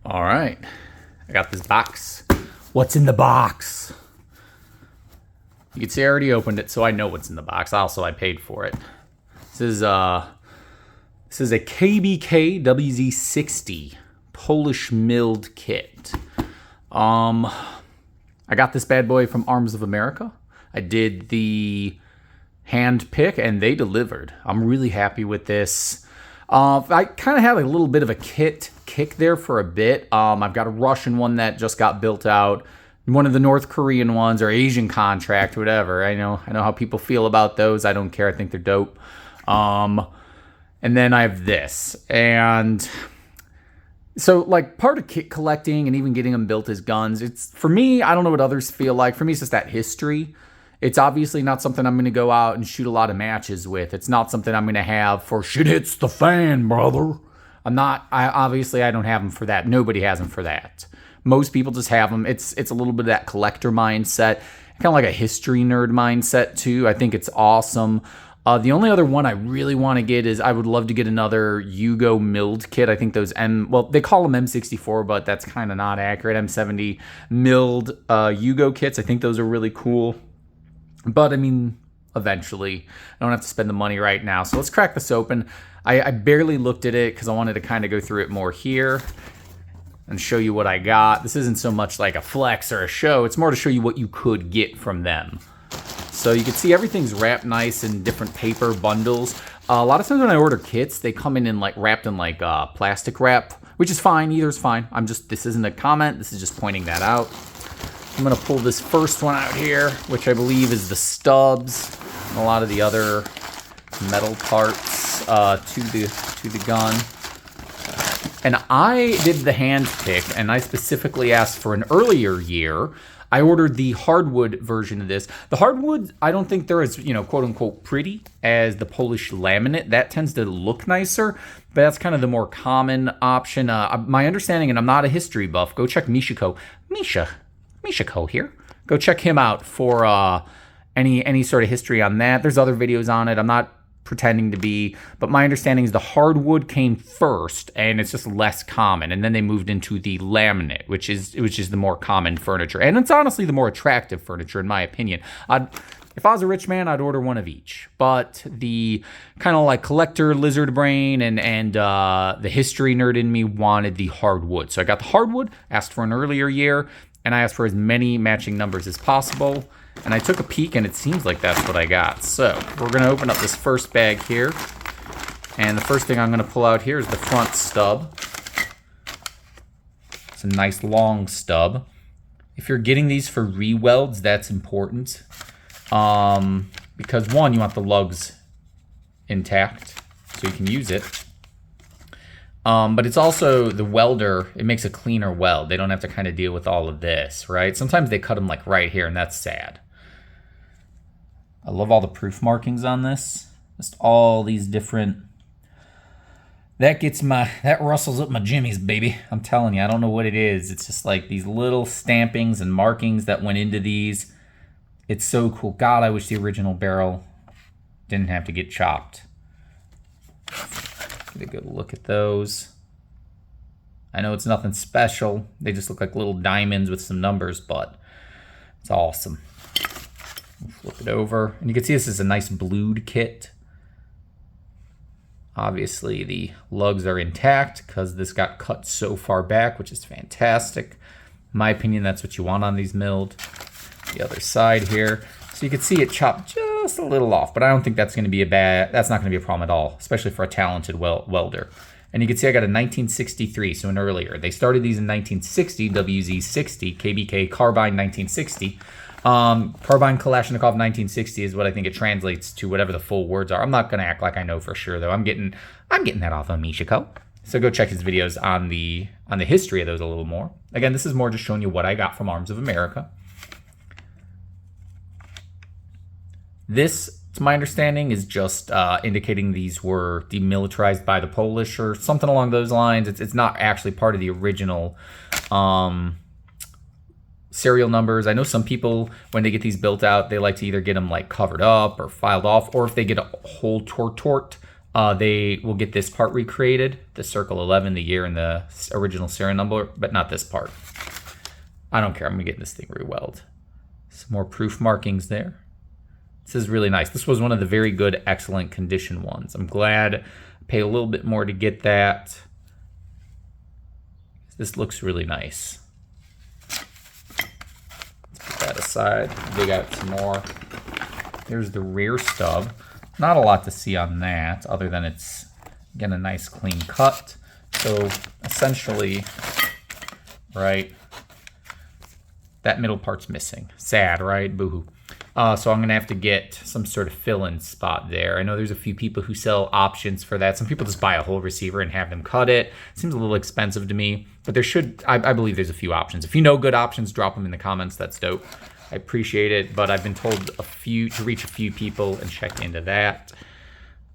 All right, I got this box. What's in the box? You can see I already opened it, so I know what's in the box. Also, I paid for it. This is a KBK WZ60 Polish milled kit. I got this bad boy from Arms of America. I did the hand pick, and they delivered. I'm really happy with this. I kind of had a little bit of a kit kick there for a bit. I've got a Russian one that just got built out. One of the North Korean ones or Asian contract, whatever. I know how people feel about those. I don't care. I think they're dope. And then I have this. And so, like, part of kit collecting and even getting them built as guns, it's, for me, I don't know what others feel like. For me, it's just that history. It's obviously not something I'm going to go out and shoot a lot of matches with. It's not something I'm going to have for shit hits the fan, brother. I don't have them for that. Nobody has them for that. Most people just have them. It's a little bit of that collector mindset, kind of like a history nerd mindset too. I think it's awesome. The only other one I really want to get is I would love to get another Yugo milled kit. I think those they call them M64, but that's kind of not accurate. M70 milled Yugo kits. I think those are really cool. But I mean, eventually, I don't have to spend the money right now. So let's crack this open. I barely looked at it because I wanted to kind of go through it more here and show you what I got. This isn't so much like a flex or a show. It's more to show you what you could get from them. So you can see everything's wrapped nice in different paper bundles. A lot of times when I order kits, they come in like wrapped in like plastic wrap, which is fine. Either's fine. This isn't a comment. This is just pointing that out. I'm going to pull this first one out here, which I believe is the stubs and a lot of the other metal parts to the gun. And I did the hand pick, and I specifically asked for an earlier year. I ordered the hardwood version of this. The hardwood, I don't think they're as, quote unquote pretty as the Polish laminate. That tends to look nicer, but that's kind of the more common option. My understanding, and I'm not a history buff, go check Mishiko here. Go check him out for any sort of history on that. There's other videos on it. I'm not pretending to be, but my understanding is the hardwood came first, and it's just less common. And then they moved into the laminate, which is the more common furniture, and it's honestly the more attractive furniture in my opinion. If I was a rich man, I'd order one of each. But the kind of like collector lizard brain and the history nerd in me wanted the hardwood, so I got the hardwood. Asked for an earlier year. And I asked for as many matching numbers as possible. And I took a peek, and it seems like that's what I got. So we're going to open up this first bag here. And the first thing I'm going to pull out here is the front stub. It's a nice long stub. If you're getting these for re-welds, that's important. Because one, you want the lugs intact so you can use it. But it's also the welder, it makes a cleaner weld. They don't have to kind of deal with all of this, right? Sometimes they cut them like right here, and that's sad. I love all the proof markings on this. Just all these different... That rustles up my jimmies, baby. I'm telling you, I don't know what it is. It's just like these little stampings and markings that went into these. It's so cool. God, I wish the original barrel didn't have to get chopped. Get a good look at those. I know it's nothing special. They just look like little diamonds with some numbers, but it's awesome. Flip it over. And you can see this is a nice blued kit. Obviously, the lugs are intact because this got cut so far back, which is fantastic. In my opinion, that's what you want on these milled. The other side here. So you can see it chopped just a little off, but I don't think that's going to be that's not going to be a problem at all, especially for a talented welder. And you can see I got a 1963, so an earlier. They started these in 1960, WZ60, KBK Carbine 1960. Carbine Kalashnikov 1960 is what I think it translates to, whatever the full words are. I'm not going to act like I know for sure, though. I'm getting that off of Mishiko. So go check his videos on the history of those a little more. Again, this is more just showing you what I got from Arms of America. This, to my understanding, is just indicating these were demilitarized by the Polish or something along those lines. It's not actually part of the original serial numbers. I know some people, when they get these built out, they like to either get them like covered up or filed off, or if they get a whole tort they will get this part recreated, the Circle 11, the year, and the original serial number, but not this part. I don't care. I'm going to get this thing re-weld. Some more proof markings there. This is really nice. This was one of the very good, excellent condition ones. I'm glad I paid a little bit more to get that. This looks really nice. Let's put that aside. Dig out some more. There's the rear stub. Not a lot to see on that, other than it's, again, a nice clean cut. So essentially, right, that middle part's missing. Sad, right? Boo-hoo. So I'm going to have to get some sort of fill-in spot there. I know there's a few people who sell options for that. Some people just buy a whole receiver and have them cut it. Seems a little expensive to me, but there should, I believe there's a few options. If you know good options, drop them in the comments. That's dope. I appreciate it, but I've been told to reach a few people and check into that.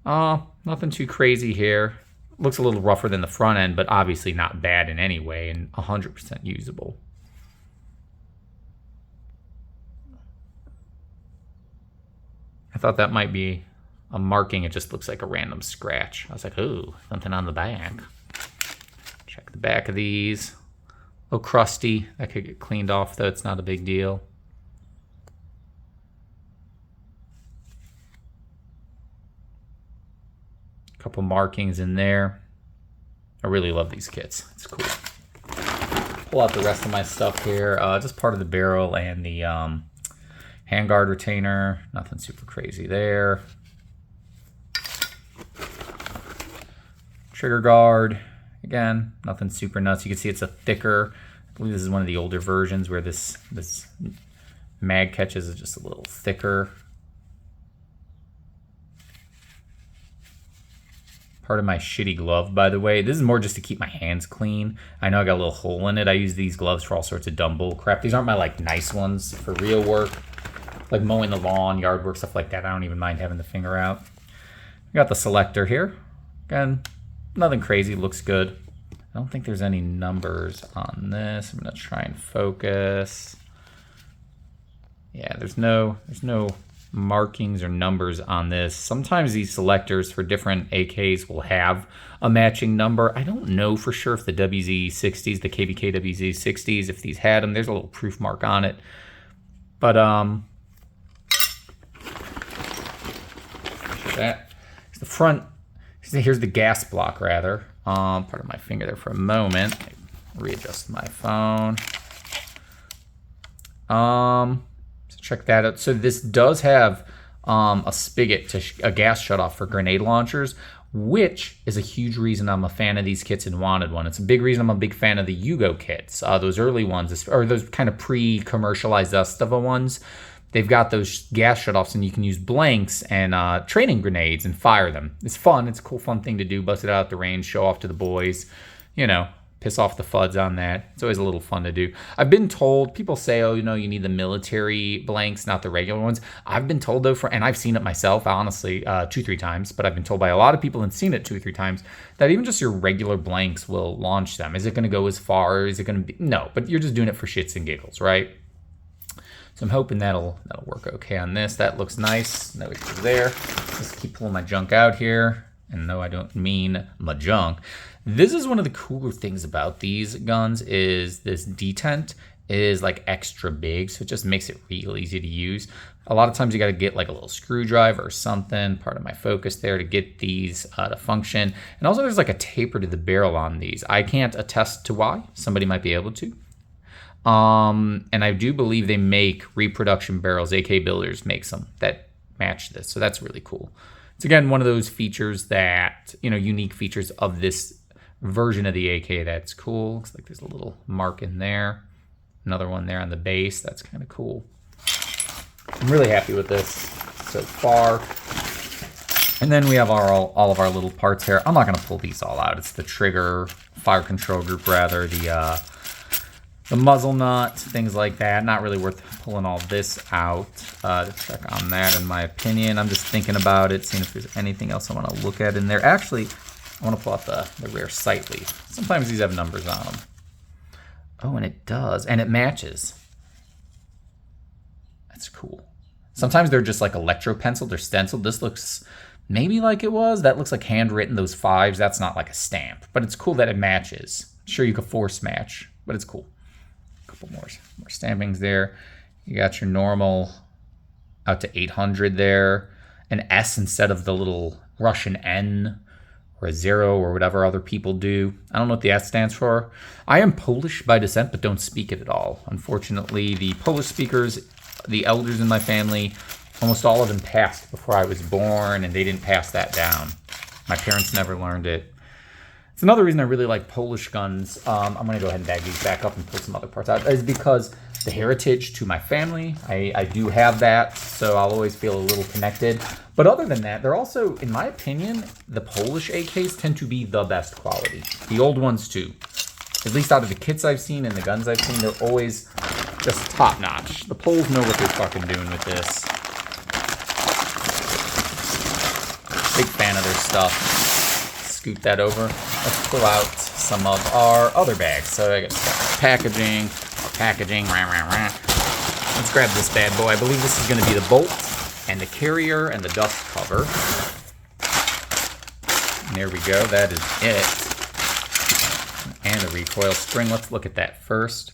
Nothing too crazy here. Looks a little rougher than the front end, but obviously not bad in any way and 100% usable. I thought that might be a marking. It just looks like a random scratch. I was like, ooh, something on the back. Check the back of these. A little crusty. That could get cleaned off, though. It's not a big deal. Couple markings in there. I really love these kits. It's cool. Pull out the rest of my stuff here. Just part of the barrel and the handguard retainer. Nothing super crazy there. Trigger guard. Again, nothing super nuts. You can see it's a thicker. I believe this is one of the older versions where this mag catches is just a little thicker. Part of my shitty glove, by the way. This is more just to keep my hands clean. I know I got a little hole in it. I use these gloves for all sorts of dumb bull crap. These aren't my like nice ones for real work, like mowing the lawn, yard work, stuff like that. I don't even mind having the finger out. We got the selector here. Again, nothing crazy. Looks good. I don't think there's any numbers on this. I'm gonna try and focus. Yeah, there's no markings or numbers on this. Sometimes these selectors for different AKs will have a matching number. I don't know for sure if the WZ60s, the KBK WZ60s, if these had them. There's a little proof mark on it. But that the front, here's the gas block rather. Part of my finger there for a moment. Readjust my phone. So check that out. So this does have a spigot to a gas shutoff for grenade launchers, which is a huge reason I'm a fan of these kits and wanted one. It's a big reason I'm a big fan of the Yugo kits, those early ones, or those kind of pre-commercialized Zastava ones. They've got those gas shutoffs, and you can use blanks and training grenades and fire them. It's fun. It's a cool, fun thing to do. Bust it out at the range, show off to the boys, you know, piss off the FUDs on that. It's always a little fun to do. I've been told, people say, oh, you know, you need the military blanks, not the regular ones. I've been told, though, and I've seen it myself, honestly, 2-3 times, but I've been told by a lot of people and seen it 2-3 times, that even just your regular blanks will launch them. Is it going to go as far? Is it going to be? No, but you're just doing it for shits and giggles, right? So I'm hoping that'll work okay on this. That looks nice. No issues there. Just keep pulling my junk out here. And no, I don't mean my junk. This is one of the cooler things about these guns is this detent is like extra big. So it just makes it real easy to use. A lot of times you got to get like a little screwdriver or something, part of my focus there, to get these to function. And also there's like a taper to the barrel on these. I can't attest to why. Somebody might be able to. And I do believe they make reproduction barrels. AK Builders makes them that match this. So that's really cool. It's again one of those features that, you know, unique features of this version of the AK that's cool. Looks like there's a little mark in there. Another one there on the base. That's kind of cool. I'm really happy with this so far. And then we have all of our little parts here. I'm not going to pull these all out. It's the trigger, fire control group rather, the muzzle nut, things like that. Not really worth pulling all this out to check on that, in my opinion. I'm just thinking about it, seeing if there's anything else I want to look at in there. Actually, I want to pull out the rear sight leaf. Sometimes these have numbers on them. Oh, and it does. And it matches. That's cool. Sometimes they're just like electro penciled or stenciled. This looks maybe like it was. That looks like handwritten, those 5s. That's not like a stamp, but it's cool that it matches. Sure, you could force match, but it's cool. A couple more stampings there. You got your normal out to 800 there. An S instead of the little Russian N or a 0 or whatever other people do. I don't know what the S stands for. I am Polish by descent, but don't speak it at all. Unfortunately, the Polish speakers, the elders in my family, almost all of them passed before I was born, and they didn't pass that down. My parents never learned it. It's another reason I really like Polish guns. I'm going to go ahead and bag these back up and pull some other parts out, is because the heritage to my family, I do have that, so I'll always feel a little connected. But other than that, they're also, in my opinion, the Polish AKs tend to be the best quality. The old ones too. At least out of the kits I've seen and the guns I've seen, they're always just top-notch. The Poles know what they're fucking doing with this. Big fan of their stuff. Scoot that over. Let's pull out some of our other bags. So I got packaging. Let's grab this bad boy. I believe this is going to be the bolt and the carrier and the dust cover. And there we go. That is it. And the recoil spring. Let's look at that first.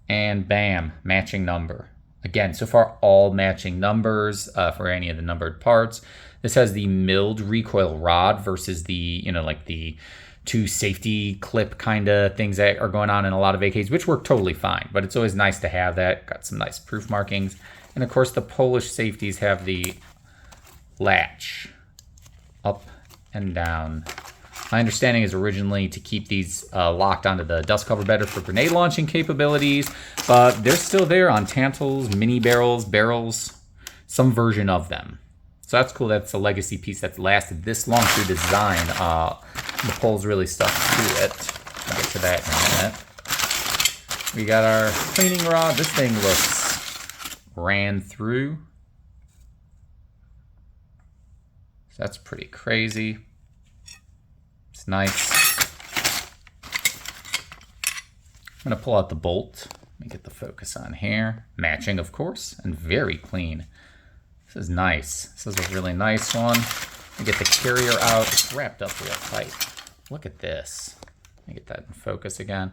And bam, matching number. Again, so far all matching numbers for any of the numbered parts. This has the milled recoil rod versus the, like the 2 safety clip kind of things that are going on in a lot of AKs, which work totally fine, but it's always nice to have that. Got some nice proof markings. And of course the Polish safeties have the latch up and down. My understanding is originally to keep these locked onto the dust cover better for grenade launching capabilities, but they're still there on Tantals, mini barrels, some version of them. So that's cool. That's a legacy piece that's lasted this long through design. The Poles really stuck to it. I'll get to that in a minute. We got our cleaning rod. This thing looks ran through. So that's pretty crazy. It's nice. I'm going to pull out the bolt. Let me get the focus on here. Matching, of course, and very clean. This is nice. This is a really nice one. I get the carrier out. It's wrapped up real tight. Look at this. Let me get that in focus again.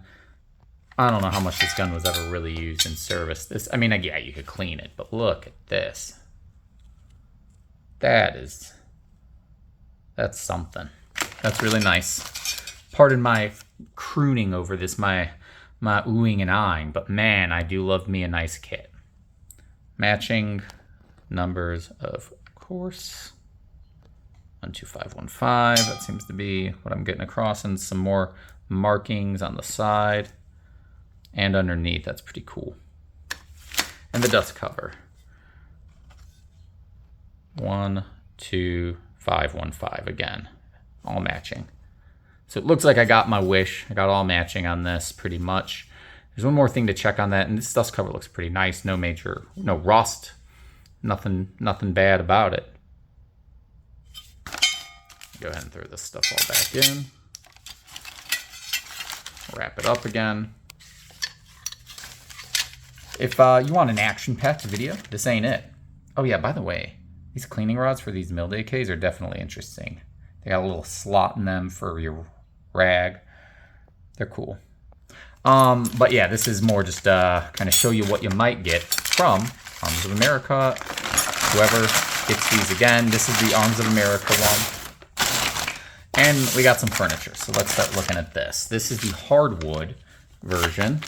I don't know how much this gun was ever really used in service. Yeah, you could clean it, but look at this. That's something. That's really nice. Pardon my crooning over this, my oohing and eyeing, but man, I do love me a nice kit. Matching numbers, of course. 12515, that seems to be what I'm getting across, and some more markings on the side and underneath. That's pretty cool. And the dust cover. 12515 again, all matching. So it looks like I got my wish. I got all matching on this pretty much. There's one more thing to check on that, and this dust cover looks pretty nice. No rust. Nothing bad about it. Go ahead and throw this stuff all back in. Wrap it up again. If you want an action-packed video, this ain't it. Oh yeah, by the way, these cleaning rods for these milled AKs are definitely interesting. They got a little slot in them for your rag. They're cool. But yeah, this is more just kind of show you what you might get from Arms of America. Whoever gets these again, this is the Arms of America one. And we got some furniture, so let's start looking at this. This is the hardwood version.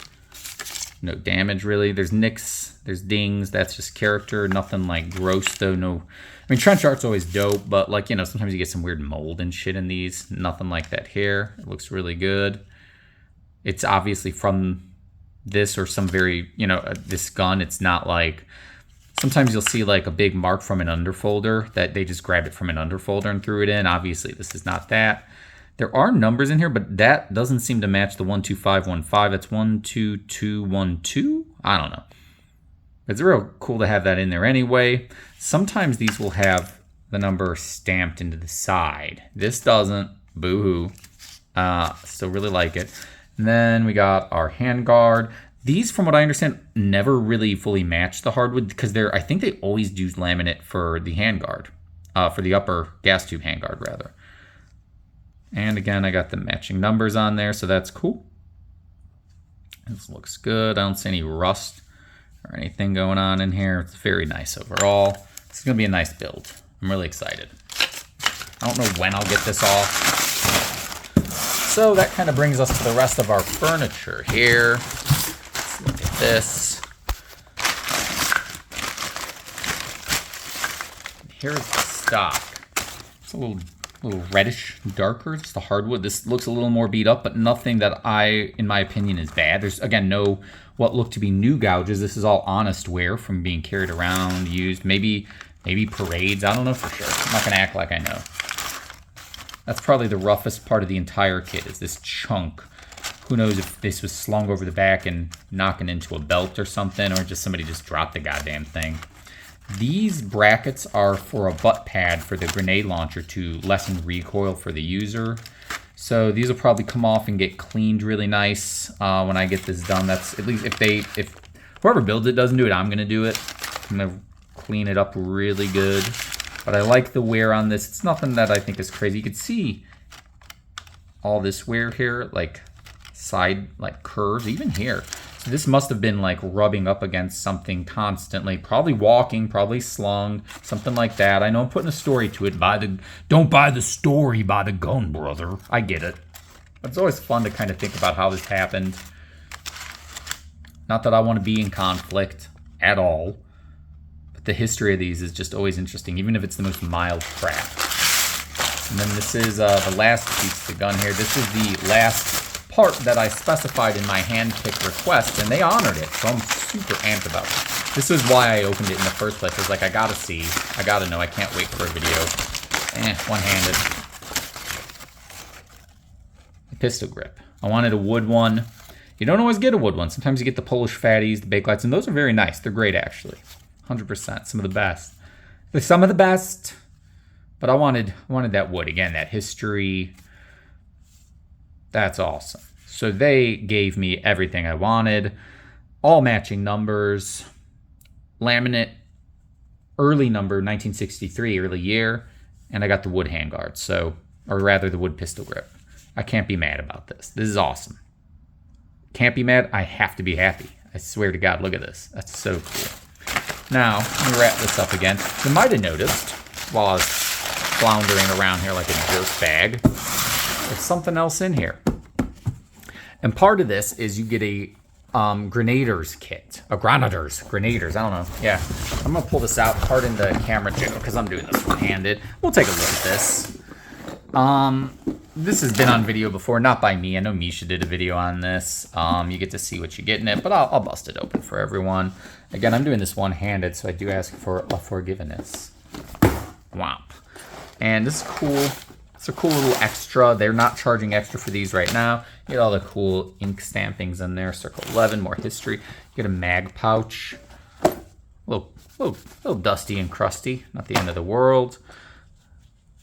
No damage really. There's nicks, there's dings, that's just character. Nothing like gross though, no. I mean, trench art's always dope, but sometimes you get some weird mold and shit in these. Nothing like that here. It looks really good. It's obviously from this or some very, this gun. It's not like, sometimes you'll see like a big mark from an underfolder that they just grabbed it from an underfolder and threw it in. Obviously, this is not that. There are numbers in here, but that doesn't seem to match the 12515. It's 12212. I don't know. It's real cool to have that in there anyway. Sometimes these will have the number stamped into the side. This doesn't. Boo-hoo. Still really like it. And then we got our handguard. These, from what I understand, never really fully match the hardwood because I think they always use laminate for the handguard. for the upper gas tube handguard, rather. And again, I got the matching numbers on there, so that's cool. This looks good. I don't see any rust or anything going on in here. It's very nice overall. This is going to be a nice build. I'm really excited. I don't know when I'll get this off. So that kind of brings us to the rest of our furniture here. Let's look at this. Here's the stock. It's a little reddish, darker. It's the hardwood. This looks a little more beat up, but nothing that in my opinion, is bad. There's, again, no what look to be new gouges. This is all honest wear from being carried around, used, maybe parades. I don't know for sure. I'm not going to act like I know. That's probably the roughest part of the entire kit is this chunk. Who knows if this was slung over the back and knocking into a belt or something, or just somebody just dropped the goddamn thing. These brackets are for a butt pad for the grenade launcher to lessen recoil for the user. So these will probably come off and get cleaned really nice when I get this done. That's at least if whoever builds it doesn't do it, I'm gonna do it. I'm gonna clean it up really good. But I like the wear on this. It's nothing that I think is crazy. You can see all this wear here, like side curves, even here. So this must have been like rubbing up against something constantly, probably walking, probably slung, something like that. I know I'm putting a story to it. Don't buy the story by the gun, brother. I get it. But it's always fun to kind of think about how this happened. Not that I want to be in conflict at all, but the history of these is just always interesting, even if it's the most mild crap. And then this is the last piece of the gun here. This is the last part that I specified in my hand pick request, and they honored it, so I'm super amped about it. This is why I opened it in the first place. I was like, I gotta see, I gotta know, I can't wait for a video. One-handed. The pistol grip. I wanted a wood one. You don't always get a wood one. Sometimes you get the Polish fatties, the Bakelights, and those are very nice. They're great, actually. 100%, some of the best. They're some of the best, but I wanted that wood. Again, that history. That's awesome. So they gave me everything I wanted. All matching numbers. Laminate, early number, 1963, early year. And I got the wood handguard, so, or rather the wood pistol grip. I can't be mad about this. This is awesome. Can't be mad. I have to be happy. I swear to God, look at this. That's so cool. Now, let me wrap this up again. You might have noticed, while I was floundering around here like a jerk bag, there's something else in here. And part of this is you get a grenaders kit. Grenaders, I don't know. Yeah, I'm gonna pull this out, pardon the camera jiggle, because I'm doing this one-handed. We'll take a look at this. This has been on video before, not by me. I know Misha did a video on this. You get to see what you get in it, but I'll bust it open for everyone. Again, I'm doing this one-handed, so I do ask for a forgiveness. Womp. And this is cool. It's a cool little extra. They're not charging extra for these right now. You get all the cool ink stampings in there. Circle 11, more history. You get a mag pouch. A little dusty and crusty. Not the end of the world.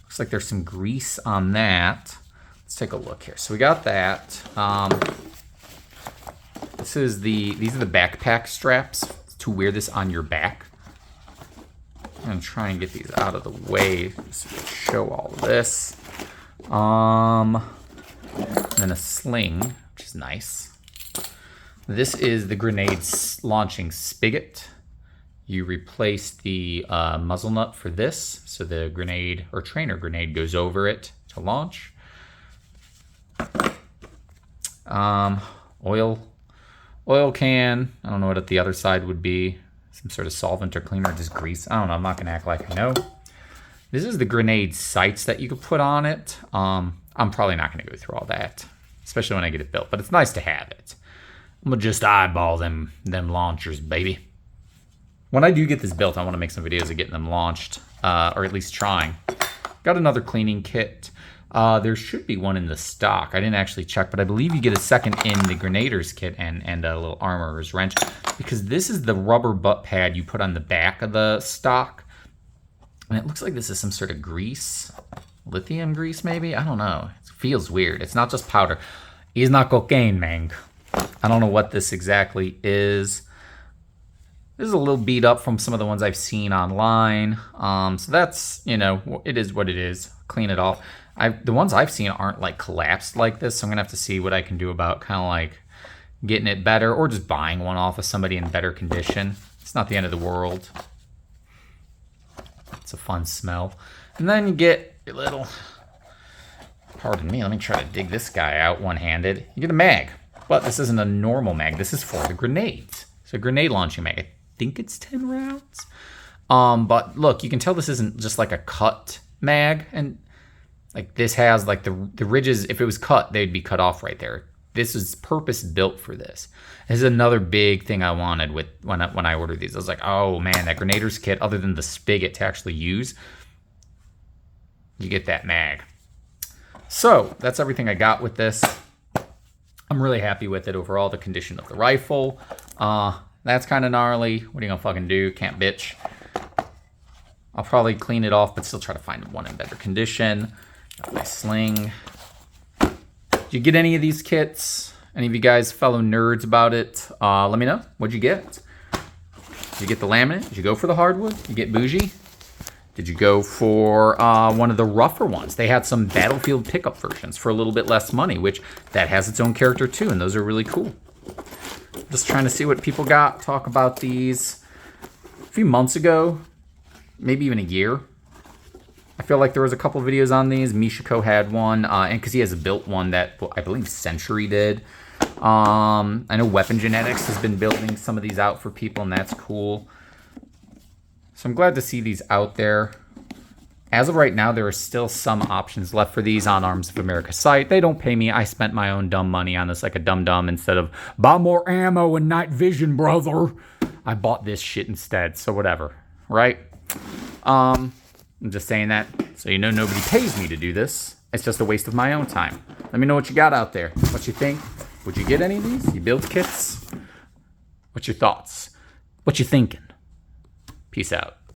Looks like there's some grease on that. Let's take a look here. So we got that. These are the backpack straps to wear this on your back. I'm gonna try and get these out of the way so we can show all of this. And then a sling, which is nice. This is the grenade launching spigot. You replace the muzzle nut for this, so the grenade or trainer grenade goes over it to launch. Oil can. I don't know what the other side would be. Some sort of solvent or cleaner, just grease. I don't know. I'm not gonna act like I know. This is the grenade sights that you could put on it. I'm probably not gonna go through all that, especially when I get it built, but it's nice to have it. I'm gonna just eyeball them launchers, baby. When I do get this built, I wanna make some videos of getting them launched, or at least trying. Got another cleaning kit. There should be one in the stock. I didn't actually check, but I believe you get a second in the Grenaders kit and a little armorer's wrench, because this is the rubber butt pad you put on the back of the stock. And it looks like this is some sort of grease. Lithium grease, maybe? I don't know. It feels weird. It's not just powder. It's not cocaine, man. I don't know what this exactly is. This is a little beat up from some of the ones I've seen online. So that's, you know, it is what it is. Clean it off. The ones I've seen aren't like collapsed like this, so I'm gonna have to see what I can do about kind of like getting it better, or just buying one off of somebody in better condition. It's not the end of the world. It's a fun smell. And then you get your little, pardon me, let me try to dig this guy out one-handed. You get a mag, but this isn't a normal mag. This is for the grenades. It's a grenade launching mag. I think it's 10 rounds. But look, you can tell this isn't just like a cut mag, and like this has like the ridges. If it was cut, they'd be cut off right there. This is purpose built for this. This is another big thing I wanted with when I ordered these. I was like, oh man, that Grenaders kit, other than the spigot to actually use, you get that mag. So that's everything I got with this. I'm really happy with it overall. The condition of the rifle, that's kind of gnarly. What are you gonna fucking do? Can't bitch. I'll probably clean it off, but still try to find one in better condition. Got my sling. Did you get any of these kits? Any of you guys fellow nerds about it? Let me know. What'd you get? Did you get the laminate? Did you go for the hardwood? Did you get bougie? Did you go for one of the rougher ones? They had some Battlefield pickup versions for a little bit less money, which that has its own character too, and those are really cool. Just trying to see what people got. Talk about these a few months ago, maybe even a year. I feel like there was a couple videos on these. Mishiko had one, and because he has a built one that I believe Century did. I know Weapon Genetics has been building some of these out for people, and that's cool. So I'm glad to see these out there. As of right now, there are still some options left for these on Arms of America site. They don't pay me. I spent my own dumb money on this like a dum-dum instead of buy more ammo and night vision, brother. I bought this shit instead, so whatever, right? I'm just saying that so you know nobody pays me to do this. It's just a waste of my own time. Let me know what you got out there. What you think? Would you get any of these? You build kits? What's your thoughts? What you thinking? Peace out.